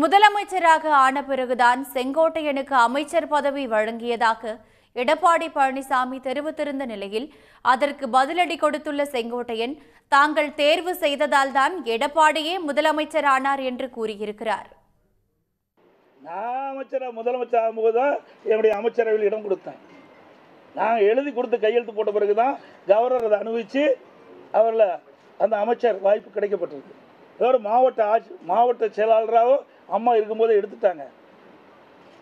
முதலமைச்சராக ஆன பிறகுதான் செங்கோட்டையனுக்கு அமைச்சர் பதவி வழங்கியதாக எடப்பாடி பழனிசாமி தெரிவித்திருந்த நிலையில் அதற்கு பதிலடி கொடுத்துள்ள செங்கோட்டையன் தாங்கள் தேர்வு செய்ததால் தான் எடப்பாடியே முதலமைச்சர் ஆனார் என்று கூறியிருக்கிறார். நான் முதலமைச்சர் ஆகும்போதுதான் என்னுடைய அமைச்சரவையில் இடம் கொடுத்தேன். நான் எழுதி கொடுத்து கையெழுத்து போட்ட பிறகுதான் கவர்னர் அதை அனுபவிச்சு அவரில் அந்த அமைச்சர் வாய்ப்பு கிடைக்கப்பட்டிருக்கு. இதோட மாவட்ட செயலாளராகவும் அம்மா இருக்கும்போது எடுத்துட்டாங்க.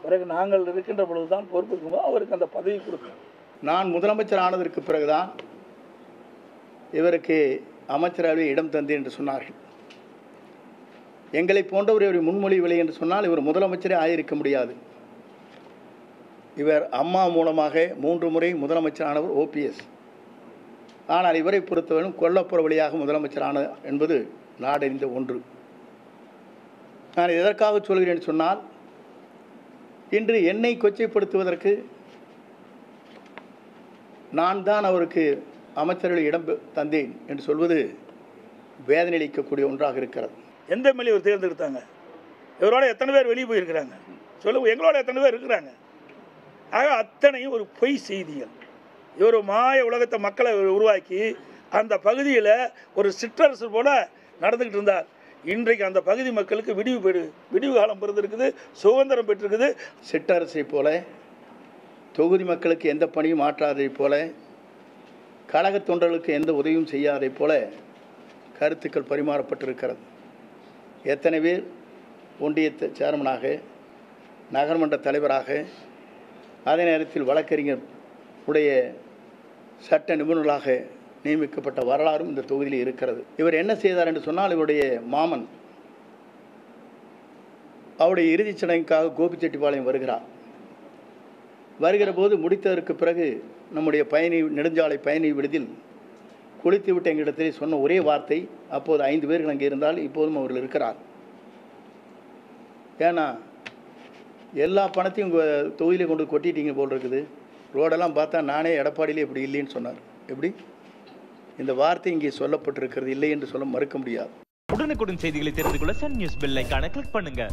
பிறகு நாங்கள் இருக்கின்ற பொழுதுதான் பொறுப்பு இருக்கும்போது அவருக்கு அந்த பதவி கொடுத்தோம். நான் முதலமைச்சர் ஆனதற்கு பிறகுதான் இவருக்கு அமைச்சரவையில் இடம் தந்தேன் என்று சொன்னார்கள். எங்களை போன்ற ஒரு முன்மொழிவில்லை என்று சொன்னால் இவர் முதலமைச்சரே ஆகியிருக்க முடியாது. இவர் அம்மா மூலமாக 3 முறை முதலமைச்சரானவர் OPS. ஆனால் இவரை பொறுத்தவரையும் கொல்லப்புற வழியாக முதலமைச்சரான என்பது நாடறிந்த ஒன்று. நான் எதற்காக சொல்கிறேன் சொன்னால், இன்று என்னை கொச்சைப்படுத்துவதற்கு நான் தான் அவருக்கு அமைச்சர்கள் இடம் தந்தேன் என்று சொல்வது வேதனை அளிக்கக்கூடிய ஒன்றாக இருக்கிறது. எந்த எம்எல்ஏ இவர் தேர்ந்தெடுத்தாங்க? இவரோட எத்தனை பேர் வெளியே போயிருக்கிறாங்க சொல்லுங்க. எங்களோட எத்தனை பேர் இருக்கிறாங்க? ஆக அத்தனையும் ஒரு பொய் செய்திகள். இவர் மாய உலகத்தை மக்களை உருவாக்கி அந்த பகுதியில் ஒரு சிற்றரசு போல நடந்துக்கிட்டு இருந்தார். இன்றைக்கு அந்த பகுதி மக்களுக்கு விடிவு காலம் பிறந்திருக்குது, சுதந்திரம் பெற்றிருக்குது. சிற்றரசை போல தொகுதி மக்களுக்கு எந்த பணியும் ஆற்றாதை போல, கழக தொண்டர்களுக்கு எந்த உதவியும் செய்யாதை போல கருத்துக்கள் பரிமாறப்பட்டிருக்கிறது. எத்தனை பேர் ஒன்றிய சேர்மனாக, நகர்மன்ற தலைவராக, அதே நேரத்தில் வழக்கறிஞர் உடைய சட்ட நிபுணர்களாக நியமிக்கப்பட்ட வரலாறும் இந்த தொகுதியில் இருக்கிறது. இவர் என்ன செய்தார் என்று சொன்னால், இவருடைய மாமன் அவருடைய இறுதிச் சடங்குக்காக கோபிச்செட்டிப்பாளையம் வருகிற போது முடித்ததற்கு பிறகு நம்முடைய நெடுஞ்சாலை பயணி விடுதியில் குளித்துவிட்டு எங்களிடத்தில் சொன்ன ஒரே வார்த்தை, அப்போது 5 பேர்கள் அங்கே இருந்தால் இப்போதும் அவர்கள் இருக்கிறார். ஏன்னா எல்லா பணத்தையும் உங்கள் தொகுதியில் கொண்டு கொட்டிட்டீங்க போல் இருக்குது, ரோடெல்லாம் பார்த்தா நானே எடப்பாடியிலே இப்படி இல்லைன்னு சொன்னார். எப்படி இந்த வார்த்தை இங்கே சொல்லப்பட்டிருக்கிறது? இல்லை என்று சொல்ல மறுக்க முடியாது. உடனுக்குடன் செய்திகளை தெரிந்து கொள்ள சன் நியூஸ் பெல் ஐகானை கிளிக் பண்ணுங்க.